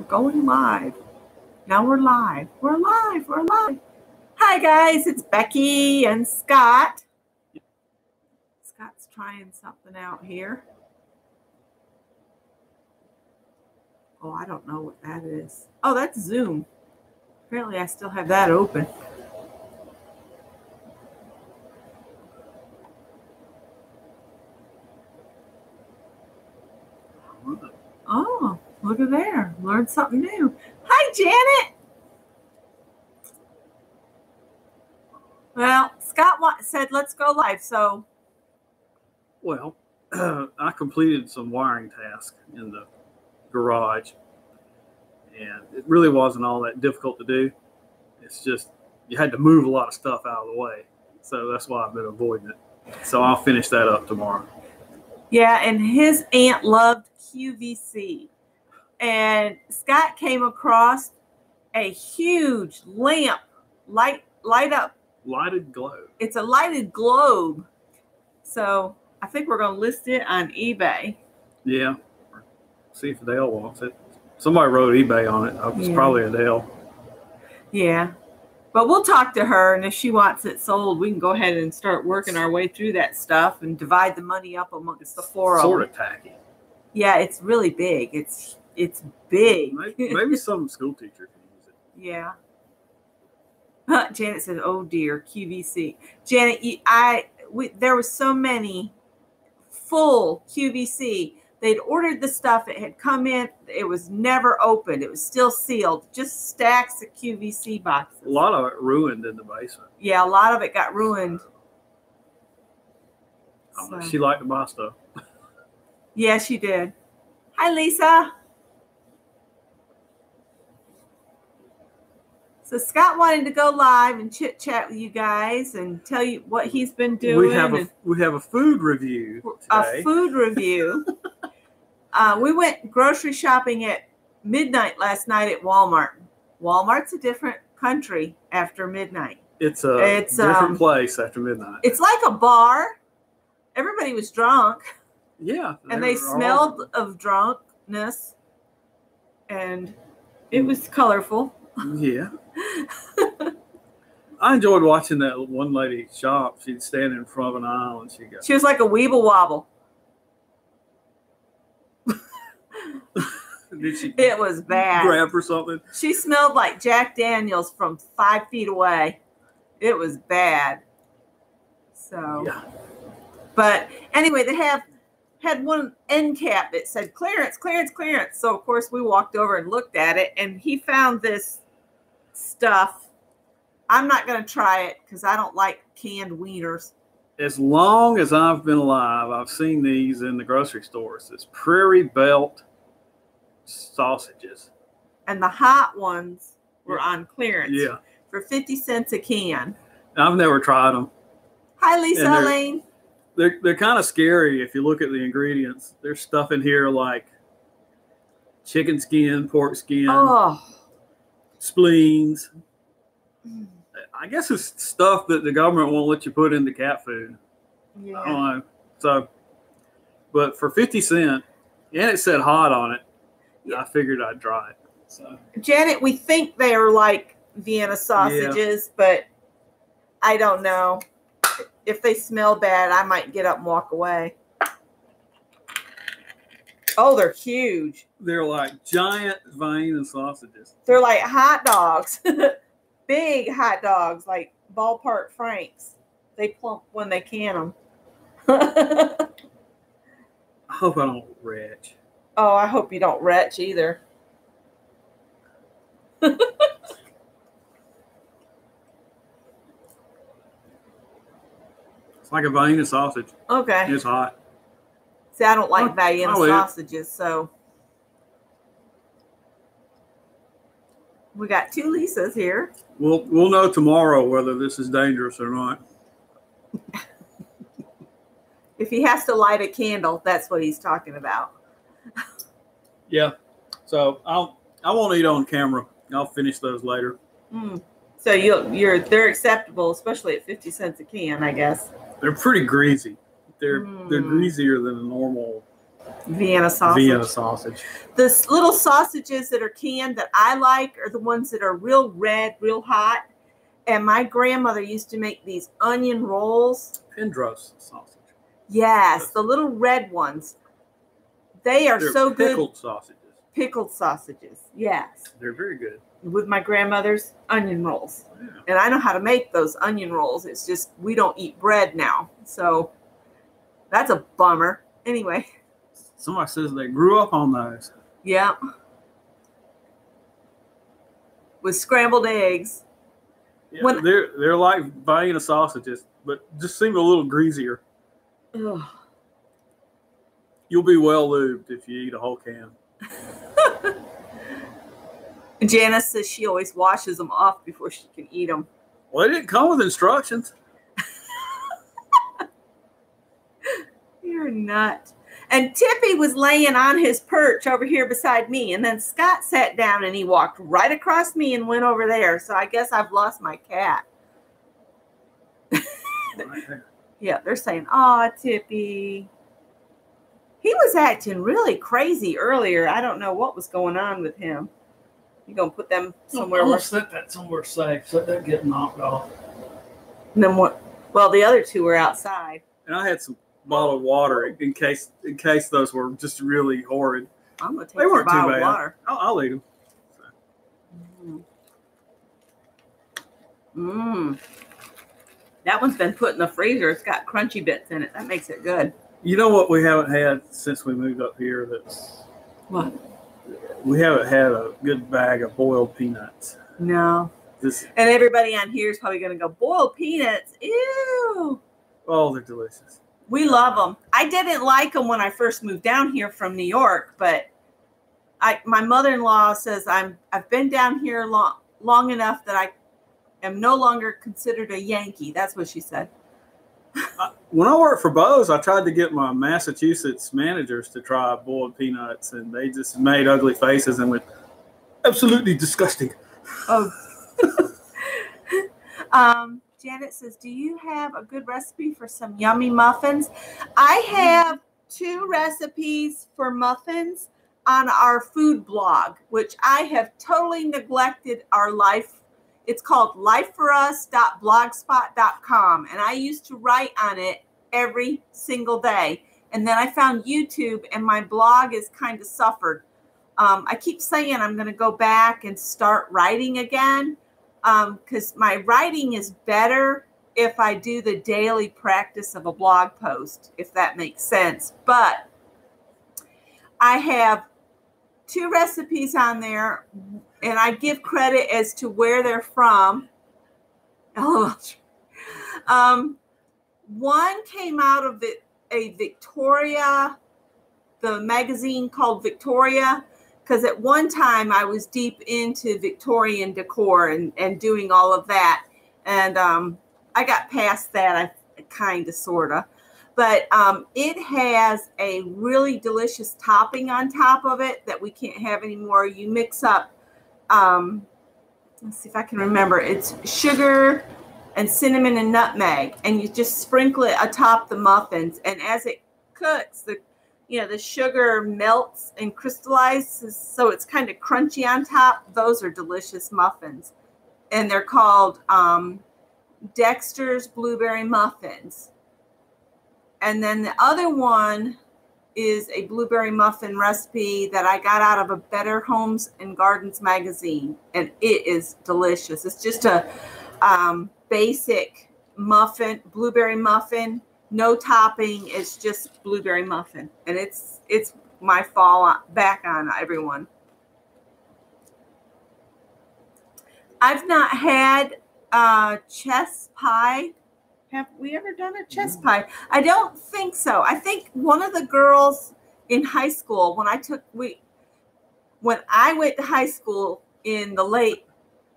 going live. Now we're live. We're live. We're live. Hi, guys. It's Becky and Scott. Scott's trying something out here. Oh, I don't know what that is. Oh, that's Zoom. Apparently, I still have that open. Oh, look at there. Learned something new. Hi, Janet. Well, Scott said, let's go live. So, well, I completed some wiring tasks in the garage, and it really wasn't all that difficult to do. It's just you had to move a lot of stuff out of the way. So that's why I've been avoiding it. So I'll finish that up tomorrow. Yeah, and his aunt loved QVC. And Scott came across a huge lamp, light up. Lighted globe. It's a lighted globe. So I think we're going to list it on eBay. Yeah. See if Adele wants it. Somebody wrote eBay on it. It's probably Adele. Yeah. But we'll talk to her, and if she wants it sold, we can go ahead and start working our way through that stuff and divide the money up amongst the four of them. Sort of tacky. Yeah, it's really big. It's big. Maybe some school teacher can use it. Yeah. Janet said, "Oh dear, QVC." Janet, there were so many full QVC. They'd ordered the stuff. It had come in. It was never opened. It was still sealed. Just stacks of QVC boxes. A lot of it ruined in the basement. Yeah, a lot of it got ruined. She liked to buy stuff. Yeah, she did. Hi, Lisa. So Scott wanted to go live and chit chat with you guys and tell you what he's been doing. We have a food review today. A food review. We went grocery shopping at midnight last night at Walmart. Walmart's a different country after midnight. It's a different place after midnight. It's like a bar. Everybody was drunk. Yeah. And they smelled of drunkenness. And it was colorful. Yeah. I enjoyed watching that one lady shop. She'd stand in front of an aisle and she was like a weeble wobble. It was bad. Grab for something? She smelled like Jack Daniels from 5 feet away. It was bad. So, yeah. But anyway, they had one end cap that said clearance, clearance, clearance. So of course we walked over and looked at it, and he found this stuff. I'm not going to try it because I don't like canned wieners. As long as I've been alive, I've seen these in the grocery stores. It's Prairie Belt sausages. And the hot ones were on clearance. Yeah. For 50 cents a can. I've never tried them. Hi, Lisa Lane. They're kind of scary if you look at the ingredients. There's stuff in here like chicken skin, pork skin, spleens. I guess it's stuff that the government won't let you put into cat food. Yeah. I don't know. So, but for 50 cents, and it said hot on it, I figured I'd try it. So, Janet, we think they are like Vienna sausages, but I don't know. If they smell bad, I might get up and walk away. Oh, they're huge. They're like giant Vienna sausages. They're like hot dogs. Big hot dogs, like ballpark Franks. They plump when they can them. I hope I don't retch. Oh, I hope you don't retch either. It's like a Vienna sausage. Okay. It's hot. See, I don't like Vienna sausages, so. We got 2 Lisas here. We'll know tomorrow whether this is dangerous or not. If he has to light a candle, that's what he's talking about. Yeah. So I won't eat on camera. I'll finish those later. So they're acceptable, especially at 50 cents a can, I guess. They're pretty greasy. They're greasier than a normal Vienna sausage. Vienna sausage. The little sausages that are canned that I like are the ones that are real red, real hot. And my grandmother used to make these onion rolls. Penrose sausage. Yes, the little red ones. They're so good. Pickled sausages. Pickled sausages, yes. They're very good. With my grandmother's onion rolls. Yeah. And I know how to make those onion rolls. It's just we don't eat bread now. So that's a bummer. Anyway. Somebody says they grew up on those. Yeah. With scrambled eggs. Yeah, they're like Vienna sausages, but just seem a little greasier. Ugh. You'll be well lubed if you eat a whole can. Janice says she always washes them off before she can eat them. Well, they didn't come with instructions. You're nuts. And Tippy was laying on his perch over here beside me. And then Scott sat down and he walked right across me and went over there. So I guess I've lost my cat. Right there. Yeah, they're saying, "Aw, Tippy." He was acting really crazy earlier. I don't know what was going on with him. You gonna put them somewhere? I'm gonna set that somewhere safe so they get knocked off. And then what? Well, the other two were outside. And I had some bottled water in case those were just really horrid. I'm gonna take They weren't some too bottled bad. water. I'll eat them. That one's been put in the freezer. It's got crunchy bits in it. That makes it good. You know what we haven't had since we moved up here? That's What? we haven't had a good bag of boiled peanuts. No. This, And everybody on here is probably going to go, boiled peanuts. Ew. oh, they're delicious. We love them. I didn't like them when I first moved down here from New York, but my mother-in-law says I've been down here long enough that I am no longer considered a Yankee. That's what she said. When I worked for Bose, I tried to get my Massachusetts managers to try boiled peanuts, and they just made ugly faces and went, absolutely disgusting. Oh. Janet says, do you have a good recipe for some yummy muffins? I have 2 recipes for muffins on our food blog, which I have totally neglected our life. It's called lifeforus.blogspot.com. And I used to write on it every single day. And then I found YouTube and my blog has kind of suffered. I keep saying I'm going to go back and start writing again. Because my writing is better if I do the daily practice of a blog post, if that makes sense. But I have 2 recipes on there, and I give credit as to where they're from. One came out of a Victoria, the magazine called Victoria, because at one time I was deep into Victorian decor and doing all of that. And I got past that, kind of, sort of. But it has a really delicious topping on top of it that we can't have anymore. You mix up, let's see if I can remember. It's sugar and cinnamon and nutmeg. And you just sprinkle it atop the muffins. And as it cooks, the sugar melts and crystallizes, so it's kind of crunchy on top. Those are delicious muffins. And they're called Dexter's Blueberry Muffins. And then the other one is a blueberry muffin recipe that I got out of a Better Homes and Gardens magazine. And it is delicious. It's just a basic muffin, blueberry muffin. No topping. It's just blueberry muffin. And it's my fall back on everyone. I've not had chess pie. Have we ever done a chess pie? I don't think so. I think one of the girls in high school, when I went to high school in the late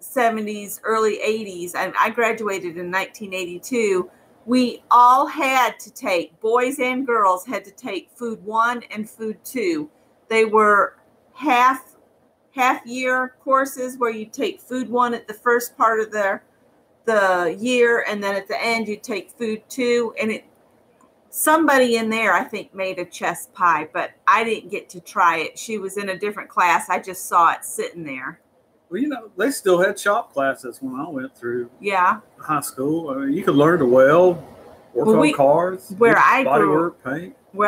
70s, early 80s, and I graduated in 1982, we all had to take, boys and girls had to take food 1 and food 2. They were half year courses where you take food 1 at the first part of the year, and then at the end you take food 2. And somebody in there, I think, made a chess pie, but I didn't get to try it. She was in a different class. I just saw it sitting there. Well, you know, they still had shop classes when I went through high school. I mean, you could learn to weld, work on cars, paint. Where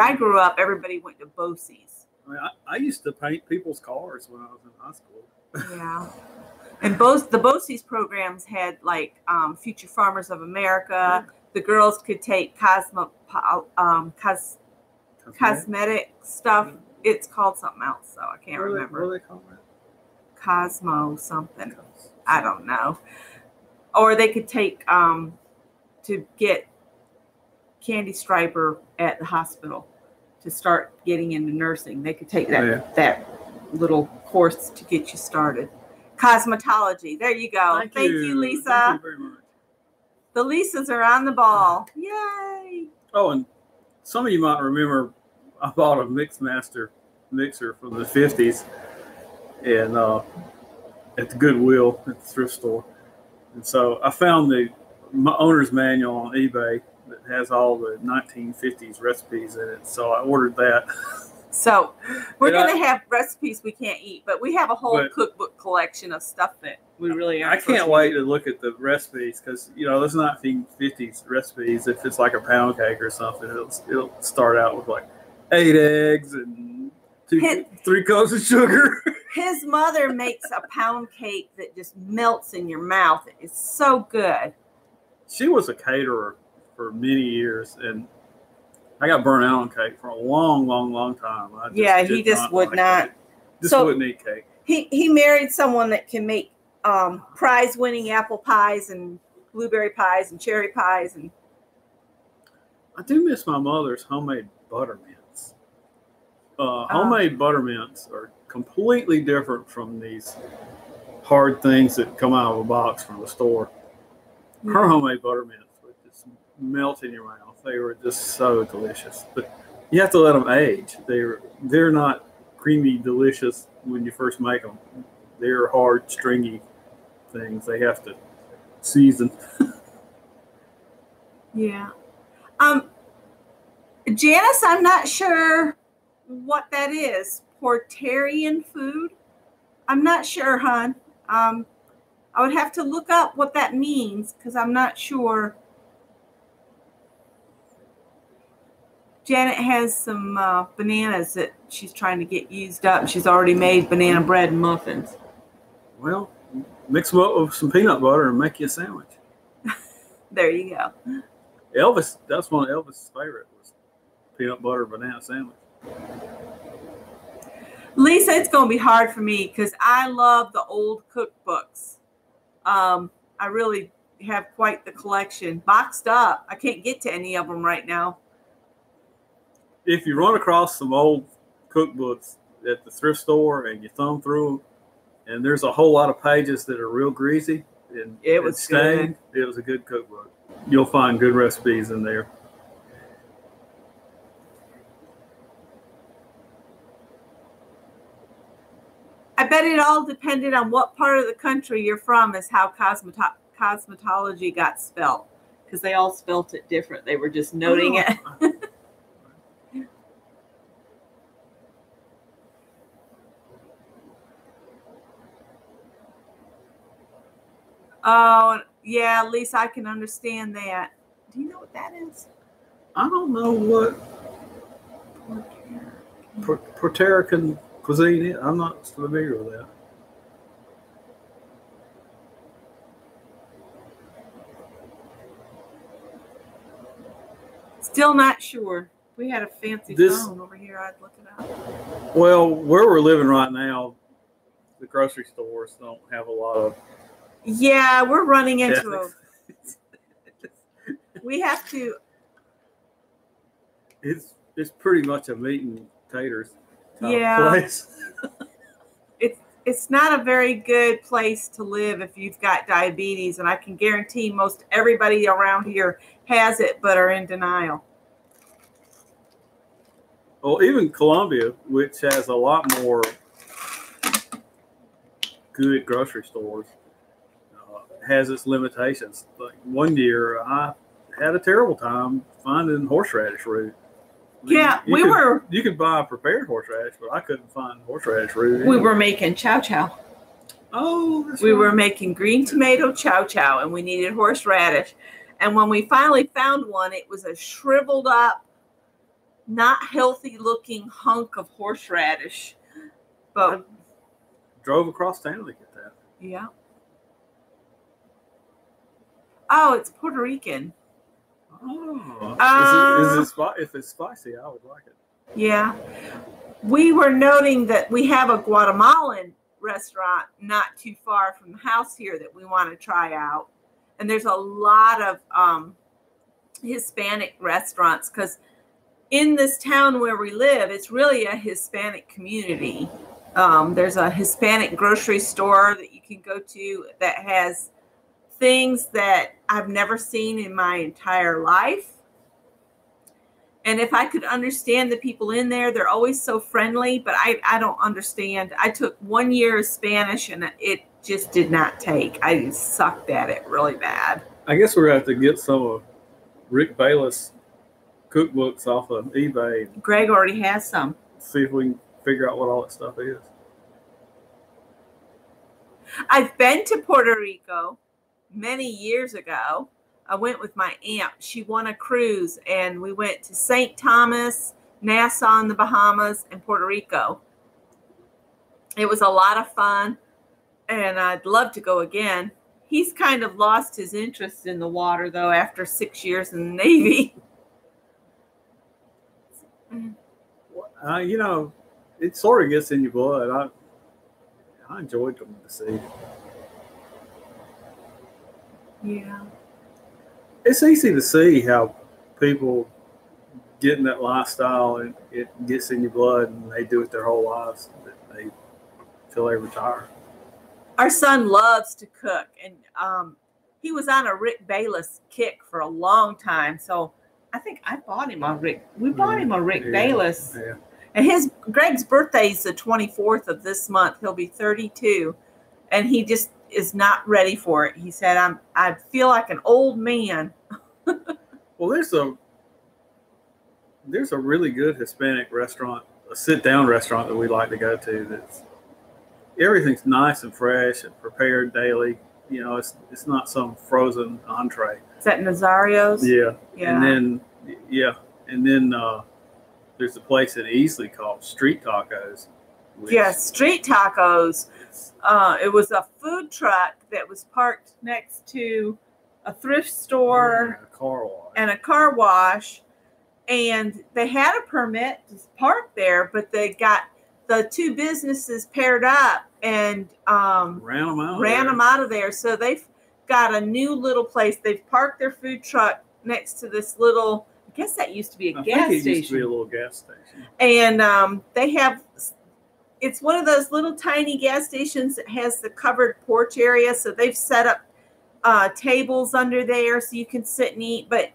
I grew up, everybody went to BOCES. I mean, I used to paint people's cars when I was in high school. Yeah. And both the BOCES programs had like Future Farmers of America. The girls could take cosmetic stuff. It's called something else, so I can't remember. What do they call it? Cosmo something. I don't know. Or they could take to get Candy Striper at the hospital to start getting into nursing. They could take that little course to get you started. Cosmetology. There you go. Thank you, Lisa. Thank you very much. The Lisas are on the ball. Yay. Oh, and some of you might remember I bought a Mixmaster mixer from the 50s and at the Goodwill at the thrift store. And so I found the owner's manual on eBay that has all the 1950s recipes in it. So I ordered that. So we're going to have recipes we can't eat, but we have a whole cookbook collection of stuff that we really are. I can't wait to look at the recipes because, you know, those 1950s recipes, if it's like a pound cake or something, it'll start out with like 8 eggs and 3 cups of sugar. His mother makes a pound cake that just melts in your mouth. It's so good. She was a caterer for many years, and I got burnt out on cake for a long, long, long time. He just would not. Wouldn't eat cake. He married someone that can make prize-winning apple pies and blueberry pies and cherry pies. And I do miss my mother's homemade buttermints. Homemade buttermints are completely different from these hard things that come out of a box from the store. Her homemade buttermints would just melt in your mouth. They were just so delicious. But you have to let them age. They're not creamy, delicious when you first make them. They're hard, stringy things. They have to season. Yeah. Janice, I'm not sure what that is. Portarian food? I'm not sure, hon. I would have to look up what that means because I'm not sure. Janet has some bananas that she's trying to get used up. She's already made banana bread and muffins. Well, mix them up with some peanut butter and make you a sandwich. There you go. Elvis, that's one of Elvis' favorite was peanut butter banana sandwich. Lisa, it's going to be hard for me because I love the old cookbooks. I really have quite the collection boxed up. I can't get to any of them right now. If you run across some old cookbooks at the thrift store and you thumb through them, and there's a whole lot of pages that are real greasy and stained, it was a good cookbook. You'll find good recipes in there. I bet it all depended on what part of the country you're from is how cosmetology got spelled, because they all spelt it different. They were just noting it. Oh, yeah, Lisa, I can understand that. Do you know what that is? I don't know what Puerto Rican cuisine is. I'm not familiar with that. Still not sure. If we had a fancy phone over here, I'd look it up. Well, where we're living right now, the grocery stores don't have a lot of. Yeah, we're running into we have to. It's pretty much a meat and taters place. It's not a very good place to live if you've got diabetes, and I can guarantee most everybody around here has it but are in denial. Well, even Columbia, which has a lot more good grocery stores, has its limitations. Like one year, I had a terrible time finding horseradish root. I mean, Yeah, you could buy prepared horseradish, but I couldn't find horseradish root. We were making chow chow. Oh, that's we right. were making green tomato chow chow, and we needed horseradish. And when we finally found one, it was a shriveled up, not healthy looking hunk of horseradish. But I drove across town to get that. yeah. Oh, it's Puerto Rican. Oh, if it's spicy, I would like it. Yeah. We were noting that we have a Guatemalan restaurant not too far from the house here that we want to try out. And there's a lot of Hispanic restaurants because in this town where we live, it's really a Hispanic community. There's a Hispanic grocery store that you can go to that has things that I've never seen in my entire life. And if I could understand the people in there, they're always so friendly, but I don't understand. I took 1 year of Spanish and it just did not take. I sucked at it really bad. I guess we're going to have to get some of Rick Bayless cookbooks off of eBay. Greg already has some. See if we can figure out what all that stuff is. I've been to Puerto Rico many years ago. I went with my aunt. She won a cruise, and we went to St. Thomas, Nassau in the Bahamas, and Puerto Rico. It was a lot of fun, and I'd love to go again. He's kind of lost his interest in the water, though, after 6 years in the Navy. You know, it sort of gets in your blood. I enjoyed going to sea. Yeah. It's easy to see how people get in that lifestyle and it gets in your blood and they do it their whole lives until they retire. Our son loves to cook, and he was on a Rick Bayless kick for a long time. So I think I bought him a Rick. We bought him a Rick Bayless. Yeah. And Greg's birthday is the 24th of this month. He'll be 32, and he just is not ready for it. He said, I feel like an old man. Well, there's a really good Hispanic restaurant, a sit-down restaurant that we like to go to. Everything's nice and fresh and prepared daily. You know, it's not some frozen entree. Is that Nazario's? Yeah. Yeah. And then there's a place in Easley called Street Tacos. Yes, Street Tacos. It was a food truck that was parked next to a thrift store and a car wash. And they had a permit to park there, but they got the two businesses paired up and ran them out of there. So they've got a new little place. They've parked their food truck next to this little, I guess that used to be a gas station. It used to be a little gas station. And they have, it's one of those little tiny gas stations that has the covered porch area. So they've set up tables under there so you can sit and eat. But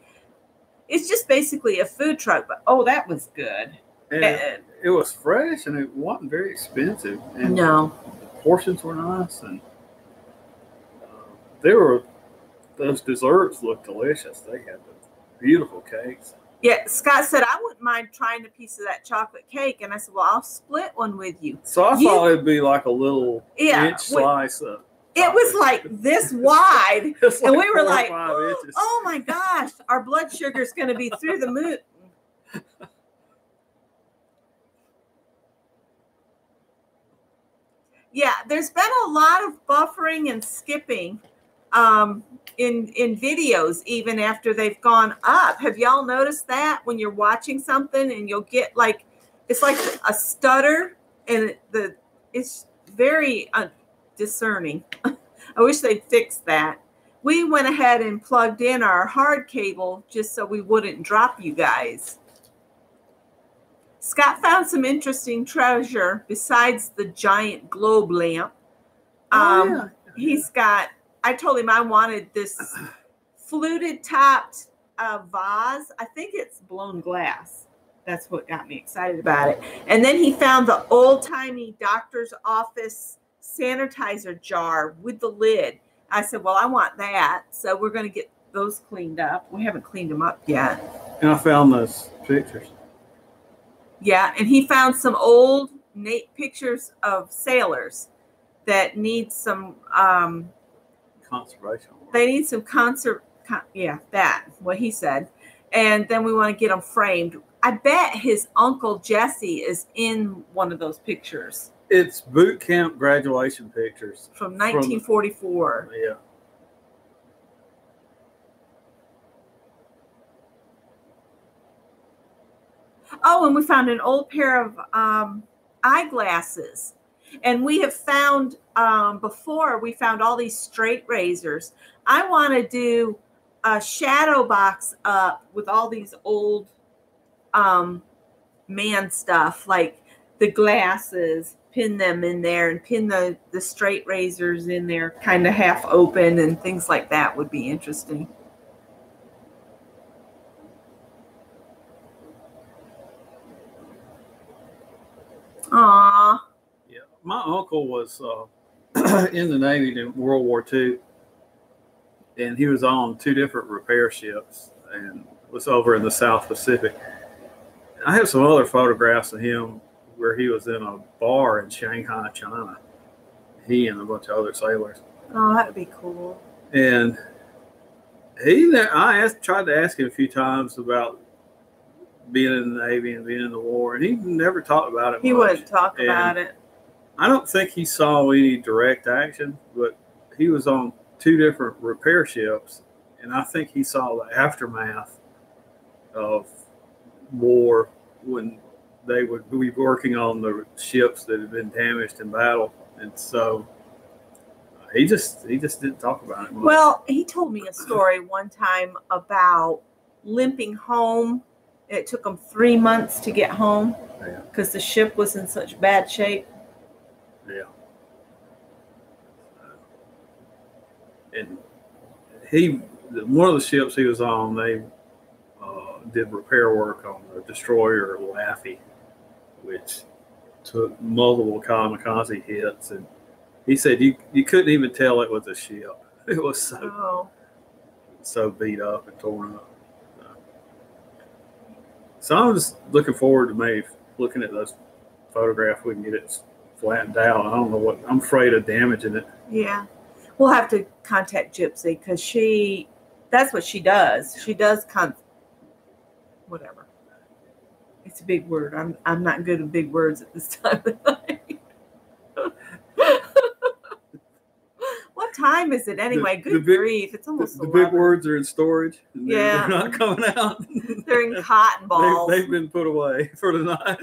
it's just basically a food truck. But, oh, that was good. And it was fresh and it wasn't very expensive. And no. The portions were nice. And those desserts looked delicious. They had the beautiful cakes. Yeah, Scott said, I wouldn't mind trying a piece of that chocolate cake. And I said, well, I'll split one with you. So I thought it'd be like a little inch slice of it was like this wide. Like and we were like, inches. Oh my gosh, our blood sugar is going to be through the moon. Yeah, there's been a lot of buffering and skipping in videos, even after they've gone up. Have y'all noticed that when you're watching something and you'll get like, it's like a stutter and it's very discerning. I wish they'd fix that. We went ahead and plugged in our hard cable just so we wouldn't drop you guys. Scott found some interesting treasure besides the giant globe lamp. He's got, I told him I wanted this fluted topped vase. I think it's blown glass. That's what got me excited about it. And then he found the old timey doctor's office sanitizer jar with the lid. I said, well, I want that. So we're going to get those cleaned up. We haven't cleaned them up yet. And I found those pictures. Yeah, and he found some old pictures of sailors that need some Conservation work. They need some what he said. And then we want to get them framed. I bet his uncle Jesse is in one of those pictures. It's boot camp graduation pictures. From 1944. Yeah. Oh, and we found an old pair of eyeglasses. And we have found, before, we found all these straight razors. I want to do a shadow box up with all these old man stuff, like the glasses, pin them in there and pin the straight razors in there, kind of half open, and things like that would be interesting. Aww. Yeah, my uncle was in the Navy in World War II, and he was on 2 different repair ships and was over in the South Pacific. I have some other photographs of him where he was in a bar in Shanghai, China. He and a bunch of other sailors. Oh, that would be cool. And tried to ask him a few times about being in the Navy and being in the war, and he never talked about it. He wouldn't talk about it. I don't think he saw any direct action, but he was on 2 different repair ships, and I think he saw the aftermath of war when they would be working on the ships that had been damaged in battle, and so he just didn't talk about it much. Well, he told me a story one time about limping home. It took him 3 months to get home because the ship was in such bad shape. Yeah. And one of the ships he was on, they did repair work on the destroyer Laffey, which took multiple kamikaze hits, and he said you couldn't even tell it was a ship. It was so beat up and torn up. So I'm just looking forward to maybe looking at those photographs. We can get it flattened out. I don't know what, I'm afraid of damaging it. Yeah. We'll have to contact Gypsy because that's what she does. She does whatever. It's a big word. I'm not good at big words at this time of night. What time is it anyway? Good grief. It's almost the big words are in storage. Yeah. They're not coming out. They're in cotton balls. They've been put away for the night.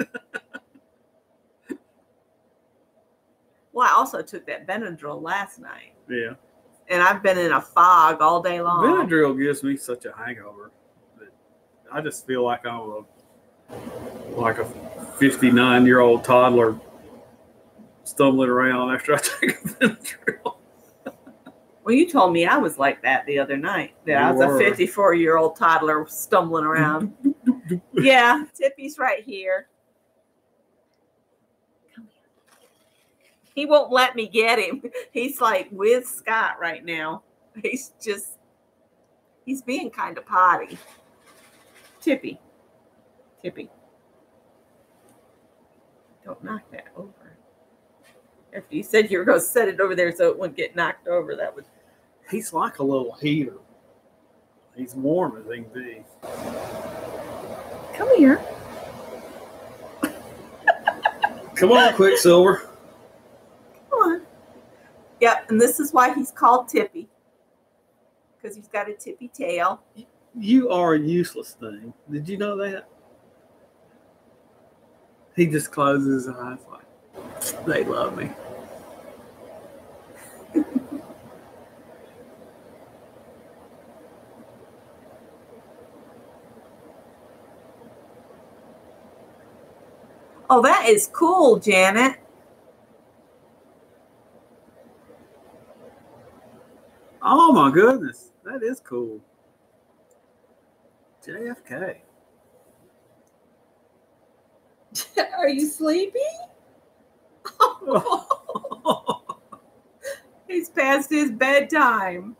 Well, I also took that Benadryl last night. Yeah. And I've been in a fog all day long. Benadryl gives me such a hangover that I just feel like I'm like a 59-year-old toddler stumbling around after I take a Benadryl. Well, you told me I was like that the other night. That I was a 54-year-old toddler stumbling around. Yeah, Tippy's right here. Come here. He won't let me get him. He's like with Scott right now. He's being kind of potty. Tippy. Don't knock that over. After you said you were going to set it over there so it wouldn't get knocked over, that would. He's like a little heater. He's warm as he can be. Come here. Come on, Quicksilver. Come on. Yep, and this is why he's called Tippy. Because he's got a tippy tail. You are a useless thing. Did you know that? He just closes his eyes like, they love me. Oh, that is cool, Janet. Oh my goodness, that is cool. JFK. Are you sleepy? He's past his bedtime.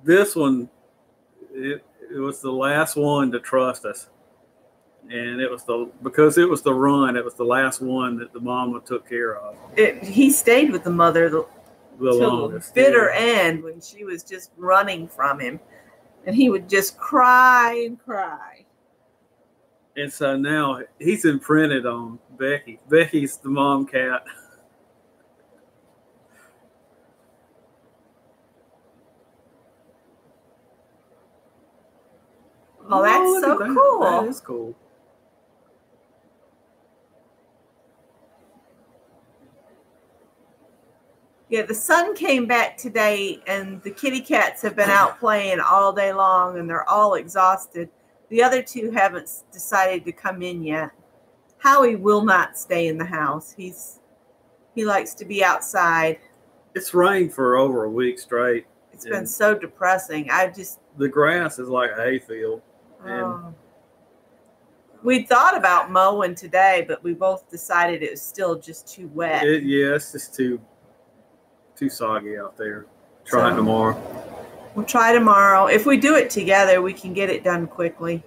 this one, it was the last one to trust us. And because it was the run, it was the last one that the mama took care of. He stayed with the mother the longest, bitter end when she was just running from him. And he would just cry and cry. And so now he's imprinted on Becky. Becky's the mom cat. Oh, that's so cool. That is cool. Yeah, the sun came back today, and the kitty cats have been out playing all day long, and they're all exhausted. The other two haven't decided to come in yet. Howie will not stay in the house. He likes to be outside. It's rained for over a week straight. It's been so depressing. The grass is like a hayfield. We thought about mowing today, but we both decided it was still just too wet. It's just too soggy out there. Try it tomorrow. We'll try tomorrow. If we do it together, we can get it done quickly.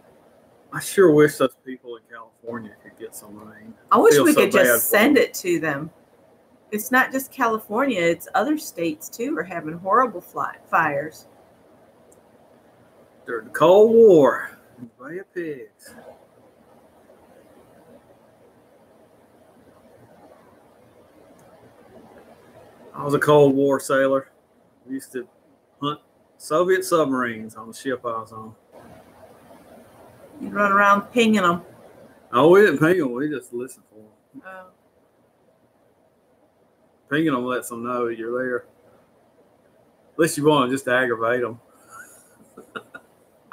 I sure wish those people in California could get some rain. I wish we could just send it to them. It's not just California. It's other states, too, are having horrible fires. During the Cold War in the Bay of Pigs. I was a Cold War sailor. We used to hunt Soviet submarines on the ship I was on. You'd run around pinging them. Oh, we didn't ping them. We just listened for them. Oh. Pinging them lets them know you're there. Unless you want to just aggravate them.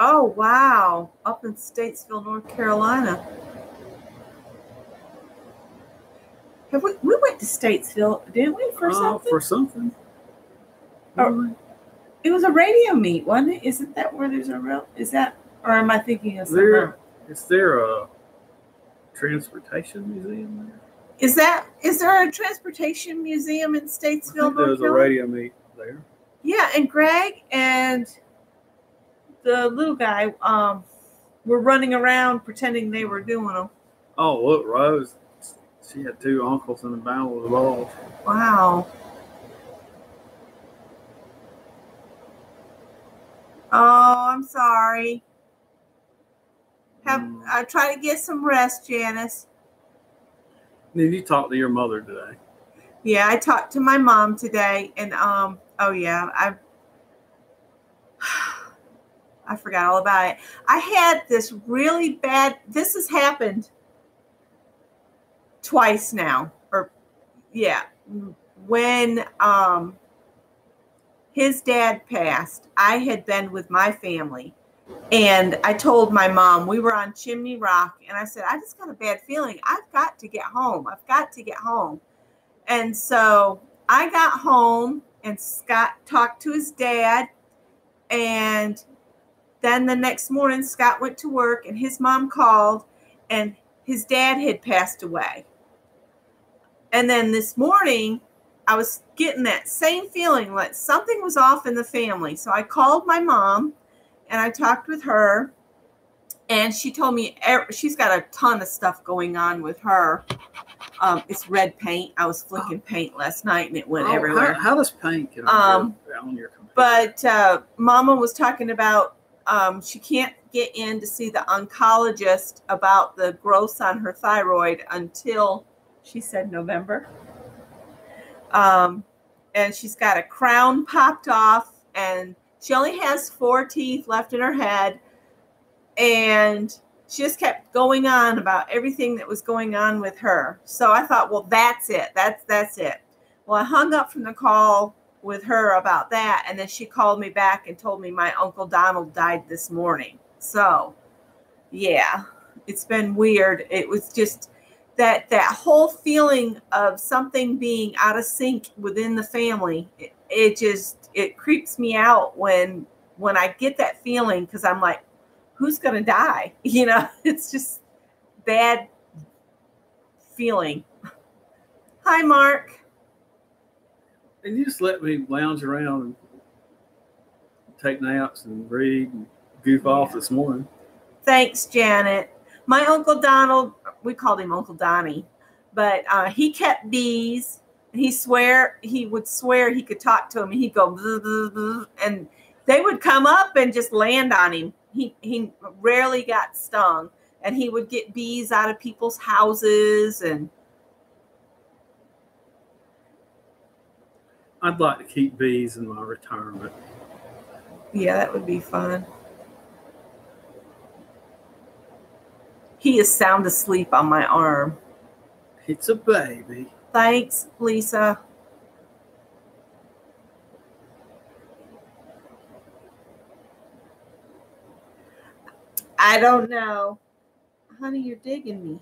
Oh, wow. Up in Statesville, North Carolina. We went to Statesville, didn't we, for something? For something. Oh, it was a radio meet, wasn't it? Isn't that where there's or am I thinking of something else? Is there a transportation museum there? Is there a transportation museum in Statesville, North Carolina? There's a radio meet there. Yeah, and Greg and the little guy were running around pretending they were doing them. Oh, look, Rose. She had two uncles in the Battle of the Balls. Wow. Oh, I'm sorry. I try to get some rest, Janice. Did you talk to your mother today? Yeah, I talked to my mom today, and oh yeah, I forgot all about it. I had this really bad. This has happened twice now, when his dad passed, I had been with my family, and I told my mom, we were on Chimney Rock, and I said, I just got a bad feeling. I've got to get home. And so I got home, and Scott talked to his dad, and then the next morning Scott went to work, and his mom called, and his dad had passed away. And then this morning, I was getting that same feeling like something was off in the family. So I called my mom, and I talked with her, and she told me she's got a ton of stuff going on with her. It's red paint. I was flicking paint last night, and it went everywhere. How does paint get on your computer? But Mama was talking about she can't get in to see the oncologist about the growths on her thyroid until, she said, November. And she's got a crown popped off, and she only has 4 teeth left in her head. And she just kept going on about everything that was going on with her. So I thought, well, that's it. That's it. Well, I hung up from the call with her about that, and then she called me back and told me my Uncle Donald died this morning. So, yeah, it's been weird. It was just that whole feeling of something being out of sync within the family. It creeps me out when I get that feeling, because I'm like, who's going to die? You know, it's just bad feeling. Hi, Mark. And you just let me lounge around and take naps and read and goof off this morning. Thanks, Janet. My Uncle Donald, we called him Uncle Donnie, but he kept bees. And he would swear he could talk to him, and he'd go bzz, bzz, bzz, and they would come up and just land on him. He rarely got stung, and he would get bees out of people's houses. And I'd like to keep bees in my retirement. Yeah, that would be fun. He is sound asleep on my arm. It's a baby. Thanks, Lisa. I don't know. Honey, you're digging me.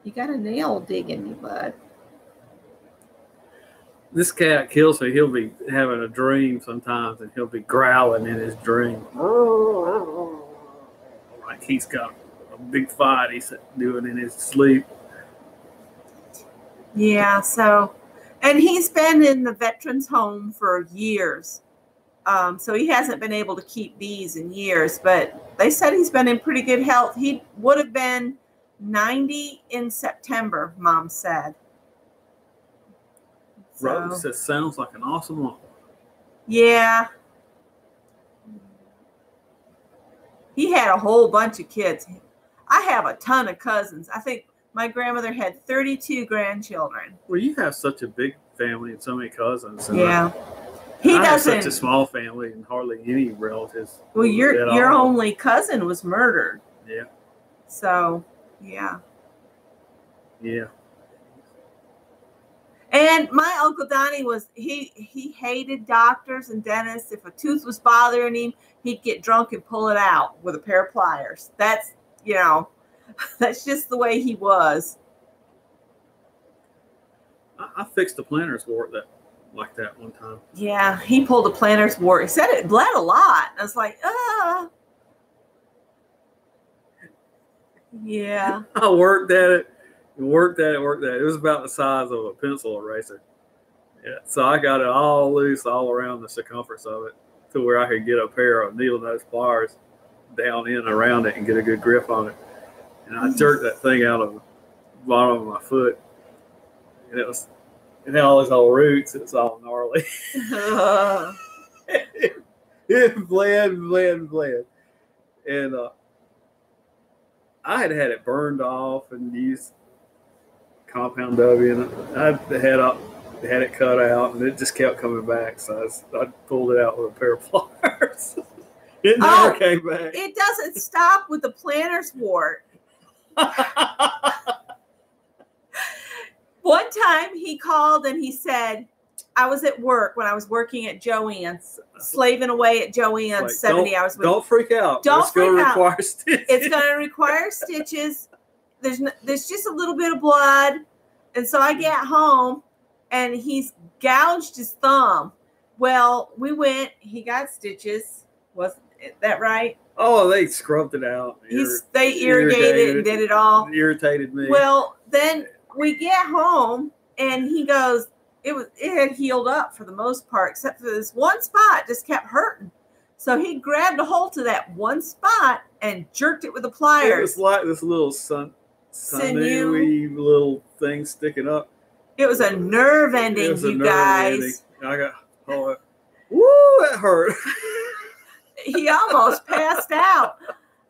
You got a nail digging me, bud. This cat kills me. He'll be having a dream sometimes, and he'll be growling in his dream. Like he's got a big fight he's doing in his sleep. Yeah, and he's been in the veterans home for years. So he hasn't been able to keep bees in years, but they said he's been in pretty good health. He would have been 90 in September, Mom said. Rose says, sounds like an awesome uncle. Yeah. He had a whole bunch of kids. I have a ton of cousins. I think my grandmother had 32 grandchildren. Well, you have such a big family and so many cousins. And yeah. I have such a small family and hardly any relatives. Well, your only cousin was murdered. Yeah. So, yeah. Yeah. And my Uncle Donnie he hated doctors and dentists. If a tooth was bothering him, he'd get drunk and pull it out with a pair of pliers. That's, that's just the way he was. I fixed a planter's wart like that one time. Yeah, he pulled a planter's wart. He said it bled a lot. I was like, yeah. I worked at it. It was about the size of a pencil eraser. Yeah, so I got it all loose all around the circumference of it to where I could get a pair of needle nose pliers down in around it and get a good grip on it. And I jerked that thing out of the bottom of my foot. And it had all these old roots. It was all gnarly. It bled. And I had it burned off and used compound W, and I had it cut out, and it just kept coming back. So I pulled it out with a pair of pliers. It never came back. It doesn't stop with the planter's wart. One time he called and he said, I was at work when I was working at Joann's, slaving away at Joann's, like, 70 hours a week. Don't freak out. Don't freak out. Require stitches. It's going to require stitches. There's just a little bit of blood. And so I get home and he's gouged his thumb. Well, we went, he got stitches. Wasn't that right? Oh, they scrubbed it out. They irrigated and did it all. It irritated me. Well, then we get home and he goes, it had healed up for the most part, except for this one spot just kept hurting. So he grabbed a hold to that one spot and jerked it with the pliers. It was like this little sinewy little thing sticking up. It was a nerve ending, guys. I got, woo, that hurt. He almost passed out.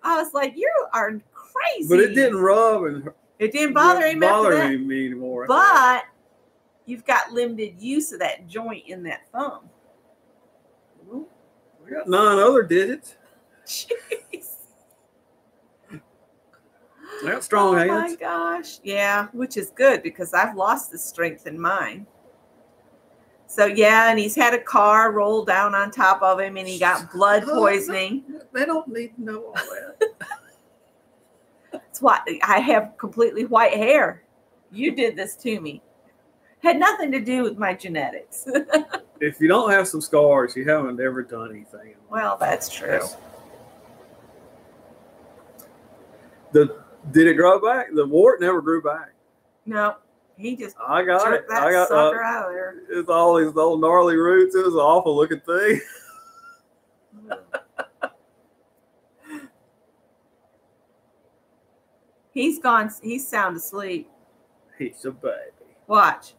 I was like, you are crazy. But it didn't rub and it didn't bother him. Me anymore. But you've got limited use of that joint in that thumb. Well, we got 9 other digits. Jeez. I got strong hands. Oh my gosh. Yeah, which is good because I've lost the strength in mine. So yeah, and he's had a car roll down on top of him and he got blood poisoning. They don't need to know all that. That's why I have completely white hair. You did this to me. Had nothing to do with my genetics. If you don't have some scars, you haven't ever done anything. Well, that's true. Did it grow back? The wart never grew back. No, He just I got it. jerked that I got sucker out of there. It's all these old gnarly roots. It was an awful looking thing. He's gone. He's sound asleep. He's a baby. Watch.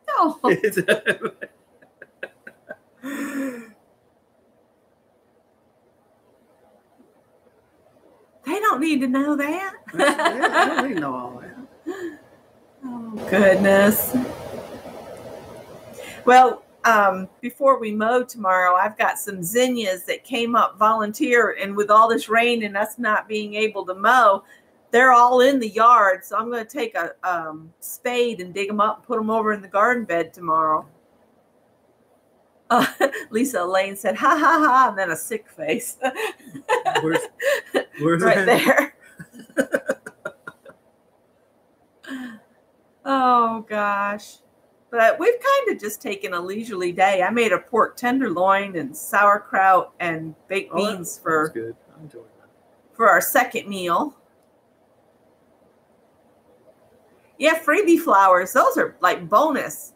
No. They don't need to know that. I don't need to know all that. Oh, goodness. Well, before we mow tomorrow, I've got some zinnias that came up volunteer, and with all this rain and us not being able to mow, they're all in the yard. So I'm going to take a spade and dig them up and put them over in the garden bed tomorrow. Lisa Elaine said, ha, ha, ha, and then a sick face. Where's right there. Oh, gosh. But we've kind of just taken a leisurely day. I made a pork tenderloin and sauerkraut and baked beans that's good. I enjoy that. For our second meal. Yeah, freebie flowers. Those are like bonus.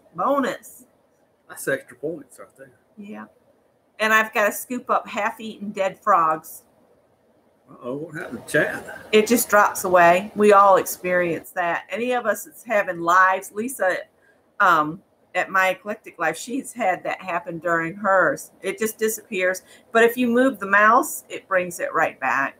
That's extra points right there. Yeah. And I've got to scoop up half-eaten dead frogs. Uh-oh, what happened to Chad? It just drops away. We all experience that. Any of us that's having lives, Lisa, at My Eclectic Life, she's had that happen during hers. It just disappears. But if you move the mouse, it brings it right back.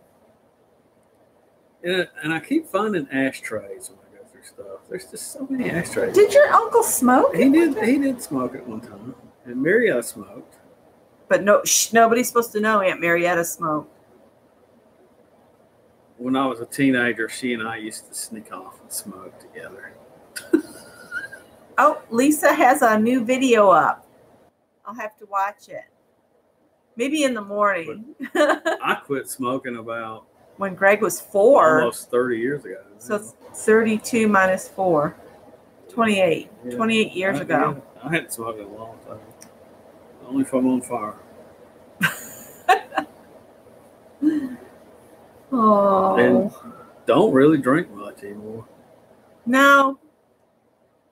And I keep finding ashtrays when I go through stuff. There's just so many ashtrays. Did your uncle smoke? He did smoke at one time. And Marietta smoked. But no, nobody's supposed to know Aunt Marietta smoked. When I was a teenager, she and I used to sneak off and smoke together. Oh, Lisa has a new video up. I'll have to watch it. Maybe in the morning. I quit smoking about when Greg was 4. Almost 30 years ago. So 32 minus 4. 28. Yeah. 28 years ago. I hadn't smoked in a long time. Only if I'm on fire. Oh. And don't really drink much anymore. No.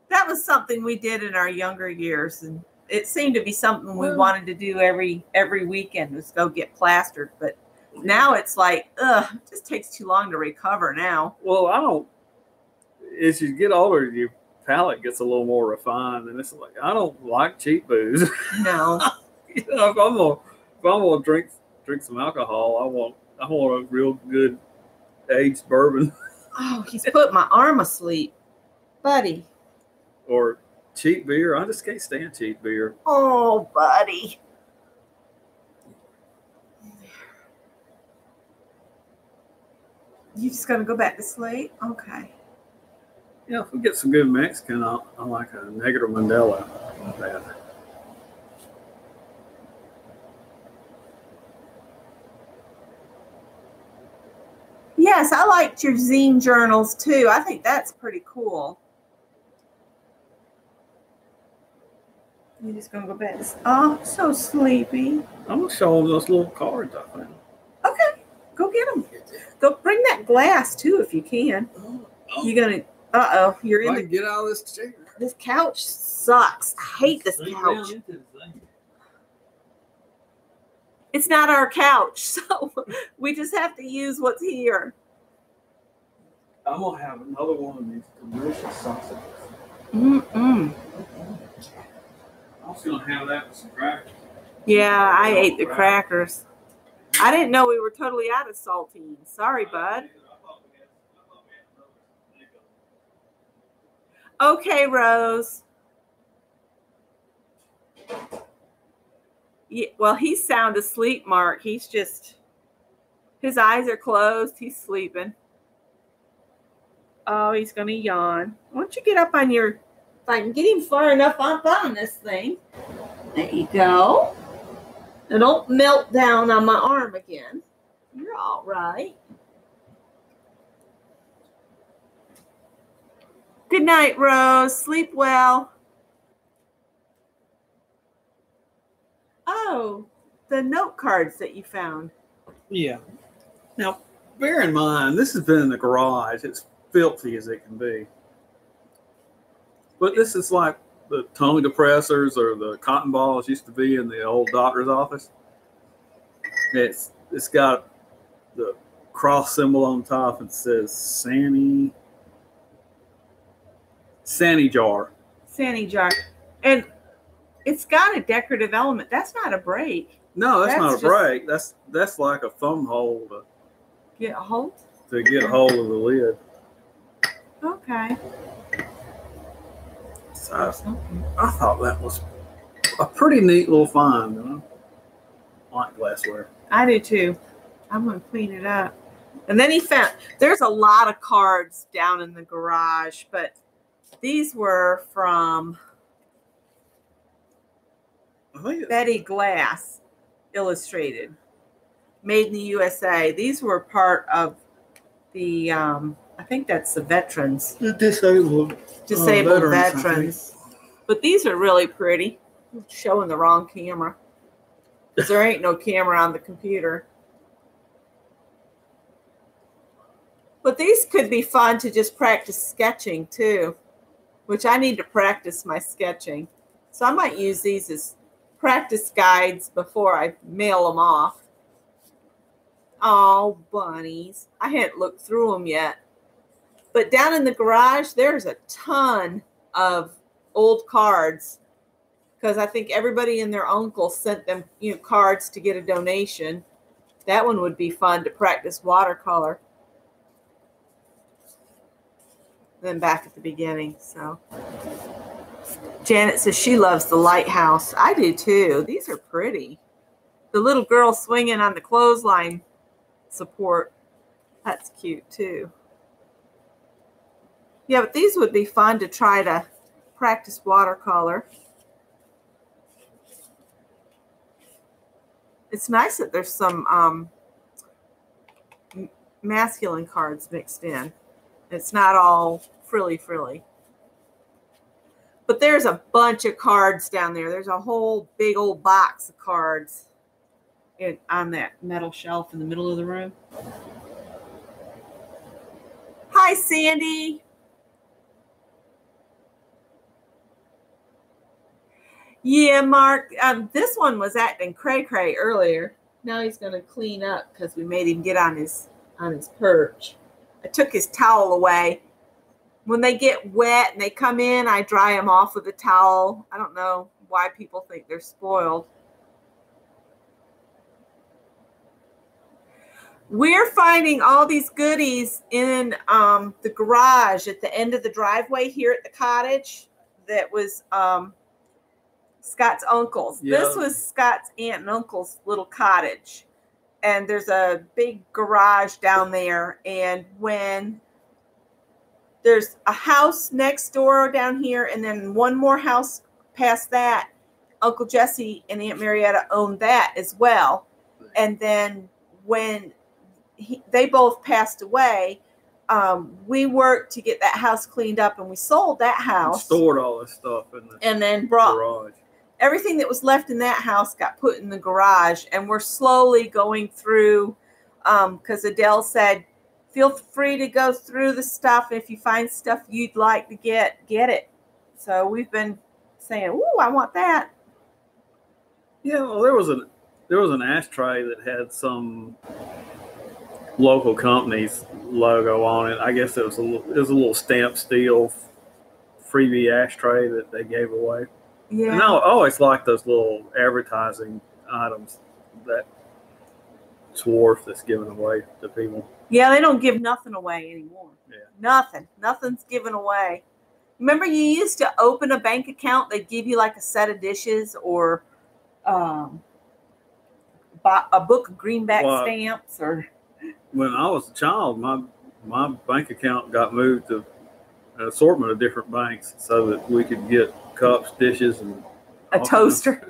That was something we did in our younger years, and it seemed to be something we wanted to do every weekend, was go get plastered. But now it's like, it just takes too long to recover now. Well, I don't. As you get older, your palate gets a little more refined, and it's like, I don't like cheap booze. No. You know, if I'm gonna drink some alcohol, I want a real good aged bourbon. Oh, he's put my arm asleep, buddy. Or cheap beer. I just can't stand cheap beer. Oh, buddy. You just gonna go back to sleep? Okay. Yeah, if we get some good Mexican, I like a Negro Mandela. Not bad. Yes, I liked your zine journals too. I think that's pretty cool. You're just gonna go back. Oh, so sleepy. I'm gonna show them those little cards I found. Okay, go get them. Go bring that glass too if you can. You're gonna. You're in the. Get out of this chair. This couch sucks. I hate this couch. It's not our couch, so we just have to use what's here. I'm gonna have another one of these delicious sausages. Mm-mm. I was gonna have that with some crackers. Yeah, I ate the crackers. I didn't know we were totally out of saltines. Sorry, bud. Okay, Rose. Yeah, well, he's sound asleep, Mark. He's just, his eyes are closed. He's sleeping. Oh, he's going to yawn. Why don't you get up on your, if I can get him far enough up on this thing. There you go. Now don't melt down on my arm again. You're all right. Good night, Rose. Sleep well. Oh, the note cards that you found. Yeah. Now, bear in mind, this has been in the garage. It's filthy as it can be. But this is like the tongue depressors or the cotton balls used to be in the old doctor's office. It's got the cross symbol on top and says Sani jar. Sani jar. And it's got a decorative element. That's not a brake. No, that's not a brake. That's like a thumb hole to get a hold? To get a hold of the lid. Okay. So I thought that was a pretty neat little find, you know? Like glassware. I do too. I'm going to clean it up. And then he found, there's a lot of cards down in the garage, but these were from Betty Glass Illustrated, made in the USA. These were part of the, I think that's the veterans. The disabled veterans. But these are really pretty. I'm showing the wrong camera. Because there ain't no camera on the computer. But these could be fun to just practice sketching too, which I need to practice my sketching. So I might use these as practice guides before I mail them off. Oh, bunnies. I hadn't looked through them yet. But down in the garage, there's a ton of old cards because I think everybody and their uncle sent them, cards to get a donation. That one would be fun to practice watercolor. Then back at the beginning. So Janet says she loves the lighthouse. I do too. These are pretty. The little girl swinging on the clothesline support. That's cute too. Yeah, but these would be fun to try to practice watercolor. It's nice that there's some masculine cards mixed in. It's not all frilly. But there's a bunch of cards down there. There's a whole big old box of cards on that metal shelf in the middle of the room. Hi, Sandy. Yeah, Mark. This one was acting cray-cray earlier. Now he's going to clean up because we made him get on his perch. I took his towel away. When they get wet and they come in, I dry them off with a towel. I don't know why people think they're spoiled. We're finding all these goodies in the garage at the end of the driveway here at the cottage. That was Scott's uncle's. Yeah. This was Scott's aunt and uncle's little cottage. And there's a big garage down there. And when there's a house next door down here, and then one more house past that, Uncle Jesse and Aunt Marietta owned that as well. And then when they both passed away, we worked to get that house cleaned up, and we sold that house. Stored all this stuff in the and then brought garage. Everything that was left in that house got put in the garage, and we're slowly going through because Adele said, feel free to go through the stuff. If you find stuff you'd like to get it. So we've been saying, ooh, I want that. Yeah, well, there was an ashtray that had some local company's logo on it. I guess it was a little stamped steel freebie ashtray that they gave away. Yeah. And I always like those little advertising items that Swarf that's given away to people. Yeah, they don't give nothing away anymore. Yeah. Nothing's given away. Remember you used to open a bank account, they'd give you like a set of dishes or a book of greenback stamps. Or when I was a child, my bank account got moved to an assortment of different banks so that we could get cups, dishes, and a toaster,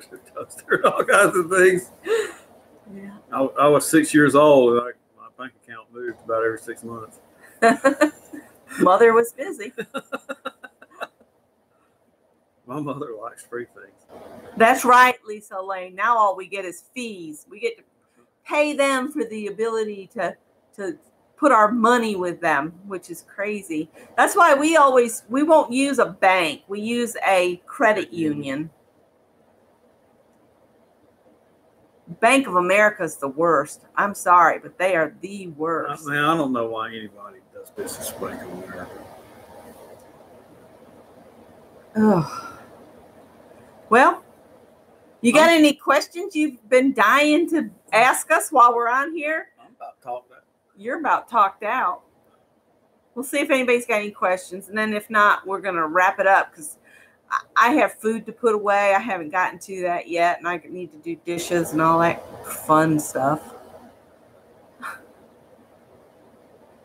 all kinds of things. Yeah. I was 6 years old, and my bank account moved about every 6 months. Mother was busy. My mother likes free things. That's right, Lisa Lane. Now all we get is fees. We get to pay them for the ability to put our money with them, which is crazy. That's why we won't use a bank. We use a credit union. Bank of America is the worst. I'm sorry, but they are the worst. Man, I don't know why anybody does business with Bank of America. Ugh. Well, you got any questions you've been dying to ask us while we're on here? I'm about talked out. You're about talked out. We'll see if anybody's got any questions. And then if not, we're going to wrap it up because I have food to put away. I haven't gotten to that yet. And I need to do dishes and all that fun stuff.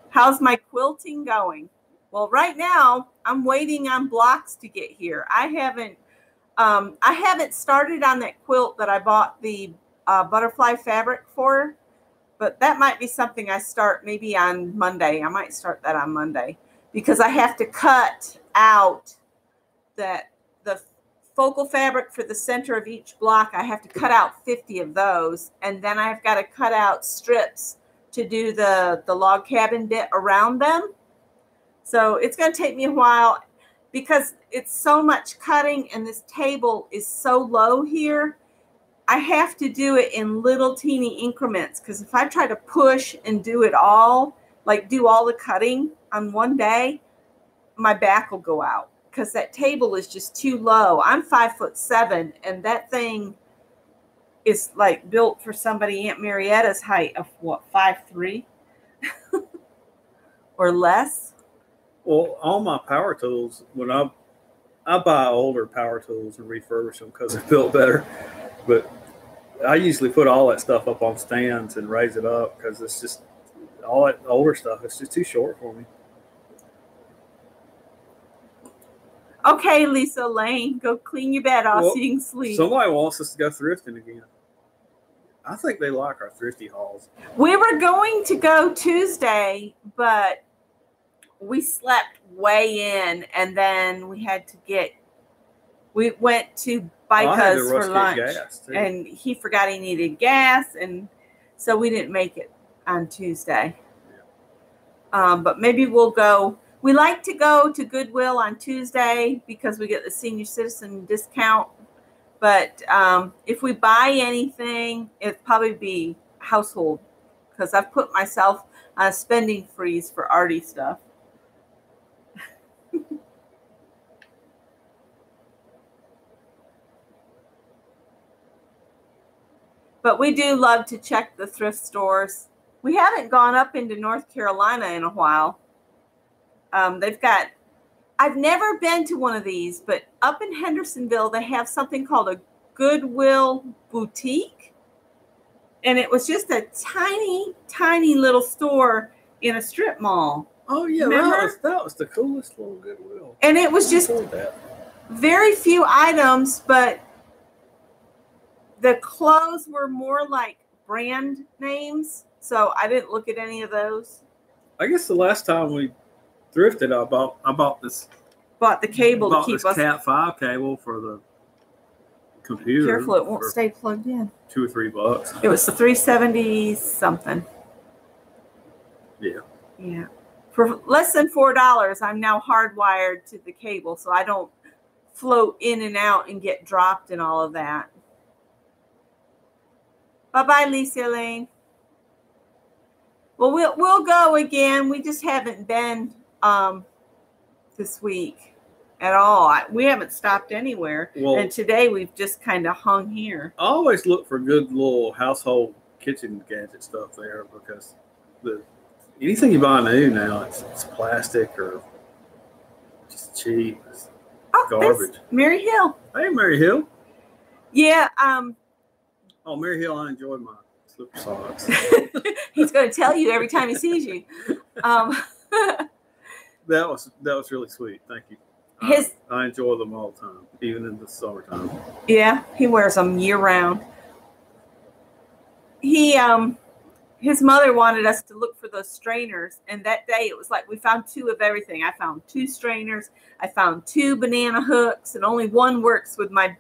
How's my quilting going? Well, right now, I'm waiting on blocks to get here. I haven't started on that quilt that I bought the butterfly fabric for, but that might be something I start maybe on Monday. I might start that on Monday because I have to cut out the focal fabric for the center of each block. I have to cut out 50 of those, and then I've got to cut out strips to do the log cabin bit around them. So it's going to take me a while because it's so much cutting and this table is so low here. I have to do it in little teeny increments because if I try to push and do it all, like do all the cutting on one day, my back will go out because that table is just too low. I'm 5'7", and that thing is like built for somebody Aunt Marietta's height of what, 5'3" or less. Well, all my power tools, when I buy older power tools and refurbish them because they're built better, but I usually put all that stuff up on stands and raise it up because it's just all that older stuff. It's just too short for me. Okay, Lisa Lane, go clean your bed off so you can sleep. Somebody wants us to go thrifting again. I think they like our thrifty hauls. We were going to go Tuesday, but we slept way in, and then we went to Bicas for lunch, and he forgot he needed gas, and so we didn't make it on Tuesday. Yeah. But maybe we'll go. We like to go to Goodwill on Tuesday because we get the senior citizen discount. But if we buy anything, it'd probably be household because I've put myself on a spending freeze for arty stuff. But we do love to check the thrift stores. We haven't gone up into North Carolina in a while. I've never been to one of these, but up in Hendersonville, they have something called a Goodwill boutique. And it was just a tiny, tiny little store in a strip mall. Oh, yeah. That was the coolest little Goodwill. And it was just very few items, but the clothes were more like brand names. So I didn't look at any of those. I guess the last time we thrifted, I bought the cable to keep us. Cat 5 cable for the computer. Careful, it won't stay plugged in. $2 or $3. It was the $370 something. Yeah. Yeah. For less than $4, I'm now hardwired to the cable, so I don't float in and out and get dropped and all of that. Bye-bye, Lisa Lane. Well, we'll go again. We just haven't been this week at all. We haven't stopped anywhere. Well, and today we've just kind of hung here. I always look for good little household kitchen gadget stuff there because anything you buy new now, it's plastic or just cheap. It's garbage. Mary Hill. Hey, Mary Hill. Yeah. Oh, Mary Hill, I enjoyed my slipper socks. He's going to tell you every time he sees you. That was really sweet. Thank you. I enjoy them all the time, even in the summertime. Yeah, he wears them year round. His mother wanted us to look for those strainers, and that day it was like we found 2 of everything. I found 2 strainers. I found 2 banana hooks, and only one works with my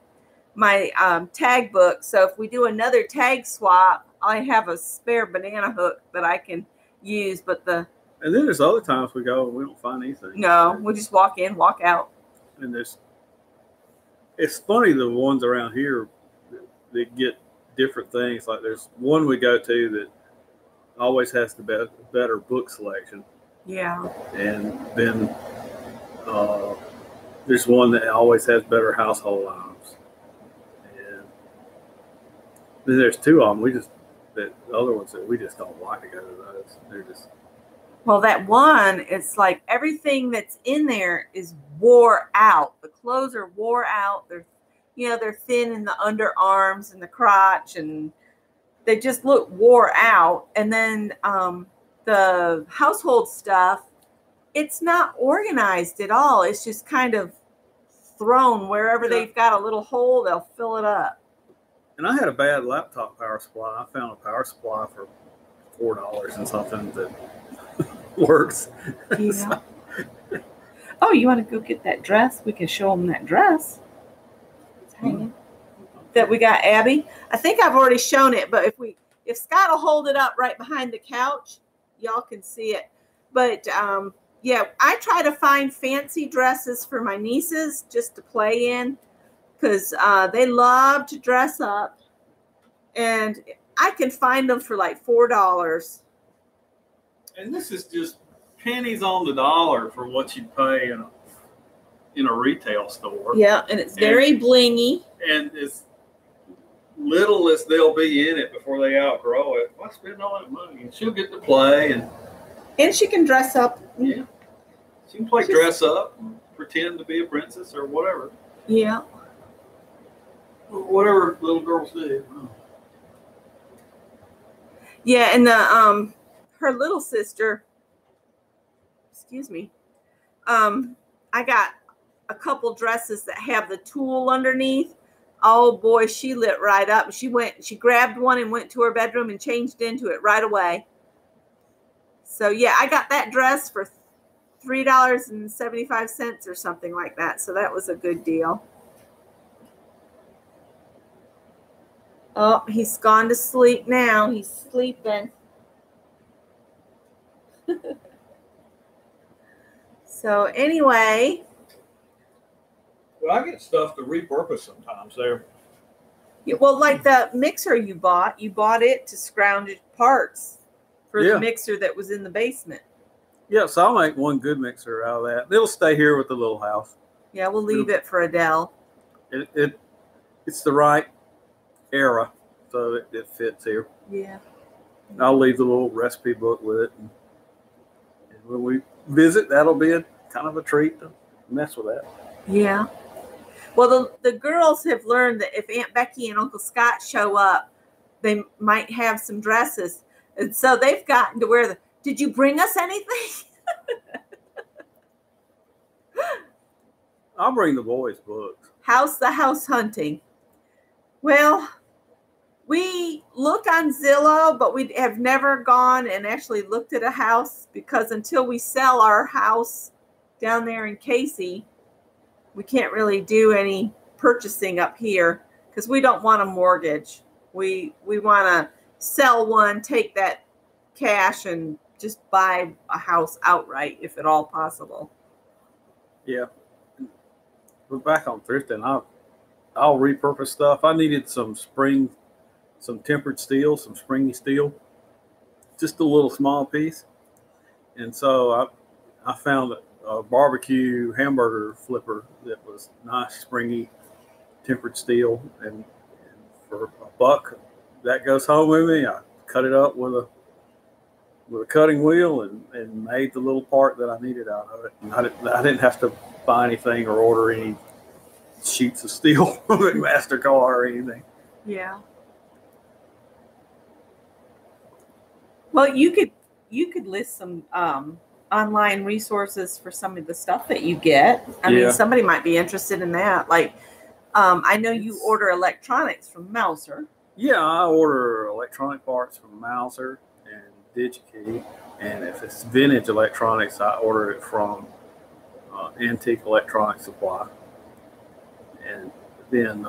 tag book. So if we do another tag swap, I have a spare banana hook that I can use, but the And then there's other times we go and we don't find anything. no, we just walk in, walk out. And it's funny, the ones around here that get different things. Like there's one we go to that always has the better book selection. Yeah. And then there's one that always has better household items. And then there's two of them. The other ones that we just don't like to go to those. They're just. Well, that one, it's like everything that's in there is wore out. The clothes are wore out. They're thin in the underarms and the crotch, and they just look wore out. And then the household stuff, it's not organized at all. It's just kind of thrown wherever they've got a little hole, they'll fill it up. And I had a bad laptop power supply. I found a power supply for $4 and something that works. Yeah. Oh, you want to go get that dress? We can show them that dress. It's hanging. That we got Abby. I think I've already shown it, but if Scott will hold it up right behind the couch, y'all can see it. But yeah, I try to find fancy dresses for my nieces just to play in, because they love to dress up, and I can find them for like $4. And this is just pennies on the dollar for what you pay in a retail store. Yeah, and it's very blingy. And as little as they'll be in it before they outgrow it, why spend all that money? And she'll get to play, and she can dress up. Yeah, she can play dress up, and pretend to be a princess or whatever. Yeah, whatever little girls do. Yeah, and the her little sister, excuse me, I got a couple dresses that have the tulle underneath. Oh boy, she lit right up. She grabbed one and went to her bedroom and changed into it right away. So yeah, I got that dress for $3.75 or something like that. So that was a good deal. Oh, he's gone to sleep now. He's sleeping. So anyway. Well, I get stuff to repurpose sometimes there. Yeah, well, like the mixer you bought it to scrounge parts for the mixer that was in the basement. Yeah, so I'll make one good mixer out of that. It'll stay here with the little house. Yeah, we'll leave it for Adele. It's the right era, so it fits here. Yeah. I'll leave the little recipe book with it. And when we visit, that'll be kind of a treat to mess with that. Yeah. Well, the girls have learned that if Aunt Becky and Uncle Scott show up, they might have some dresses. And so they've gotten to wear did you bring us anything? I'll bring the boys' books. How's the house hunting? Well, we look on Zillow, but we have never gone and actually looked at a house, because until we sell our house down there in Casey, we can't really do any purchasing up here because we don't want a mortgage. We want to sell one, take that cash, and just buy a house outright if at all possible. Yeah. We're back on thrifting. I'll repurpose stuff. I needed some tempered steel, some springy steel, just a little small piece. And so I found a barbecue hamburger flipper that was nice, springy, tempered steel, and for $1 that goes home with me. I cut it up with a cutting wheel and made the little part that I needed out of it. And I didn't have to buy anything or order any sheets of steel from MasterCard or anything. Yeah. Well, you could list some online resources for some of the stuff that you get. I mean, somebody might be interested in that. Like, I know you order electronics from Mouser. Yeah, I order electronic parts from Mouser and DigiKey. And if it's vintage electronics, I order it from Antique Electronic Supply. And then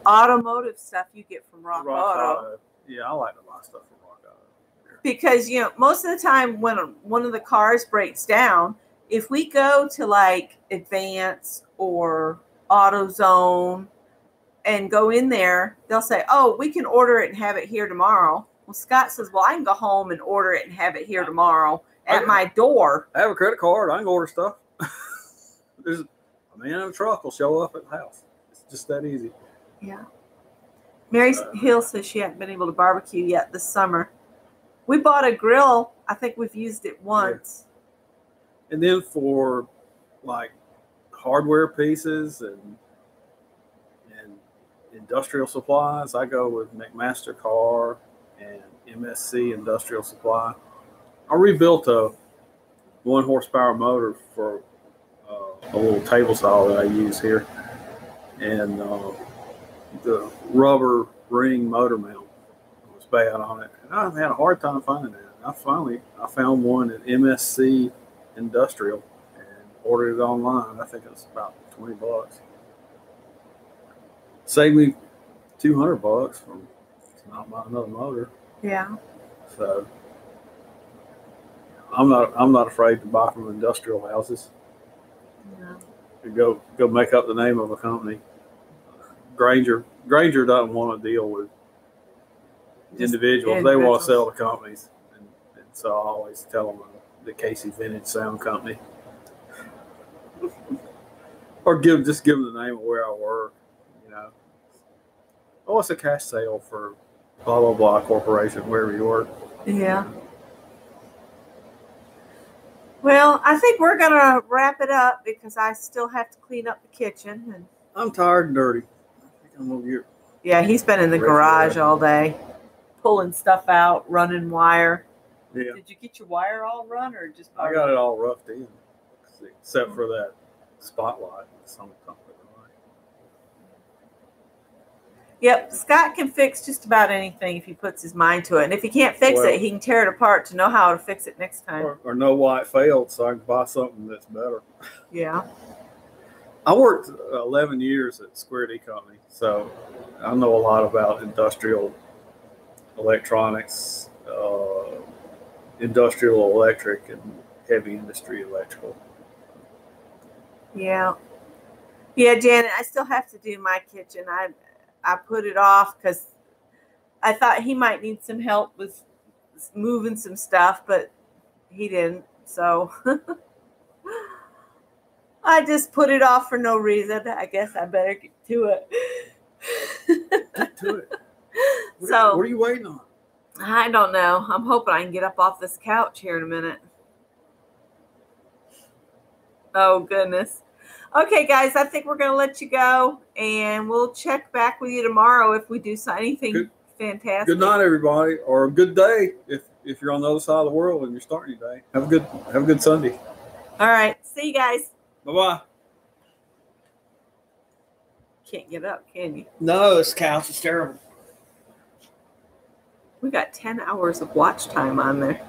automotive stuff you get from Rock Auto. Yeah, I like to buy stuff from Rock Auto. Because, you know, most of the time when one of the cars breaks down, if we go to like Advance or AutoZone and go in there, they'll say, oh, we can order it and have it here tomorrow. Well, Scott says, well, I can go home and order it and have it here tomorrow at my door. I have a credit card. I can order stuff. There's a man in a truck will show up at the house. It's just that easy. Yeah. Mary Hill says she hasn't been able to barbecue yet this summer. We bought a grill. I think we've used it once. Yeah. And then for like hardware pieces and industrial supplies, I go with McMaster Car and MSC Industrial Supply. I rebuilt a 1 horsepower motor for a little table saw that I use here, and the rubber ring motor mount was bad on it, and I had a hard time finding that. I found one at MSC Industrial and ordered it online. I think it was about $20. Saved me $200 from not buying another motor. Yeah. So I'm not afraid to buy from industrial houses. Yeah. And go make up the name of a company. Granger doesn't want to deal with individuals. They want to sell to companies, and so I always tell them the Casey Vintage Sound Company, or give them the name of where I work. You know, oh, it's a cash sale for blah blah blah corporation wherever you work. Yeah. Well, I think we're going to wrap it up because I still have to clean up the kitchen. And I'm tired and dirty. I think I'm going to get. Yeah, he's been in the garage all day, pulling stuff out, running wire. Yeah. Did you get your wire all run or just? I got it all roughed in, except for that spotlight. Yep, Scott can fix just about anything if he puts his mind to it. And if he can't fix it, he can tear it apart to know how to fix it next time. Or know why it failed so I can buy something that's better. Yeah. I worked 11 years at Square D Company, so I know a lot about industrial electronics, industrial electric, and heavy industry electrical. Yeah. Yeah, Janet, I still have to do my kitchen. I put it off because I thought he might need some help with moving some stuff, but he didn't. So I just put it off for no reason. I guess I better get to it. Get to it. What are you waiting on? I don't know. I'm hoping I can get up off this couch here in a minute. Oh, goodness. Okay, guys, I think we're going to let you go, and we'll check back with you tomorrow if we do anything fantastic. Good night, everybody, or a good day if you're on the other side of the world and you're starting your day. Have a good Sunday. All right. See you guys. Bye-bye. Can't get up, can you? No, this couch is terrible. We got 10 hours of watch time on there.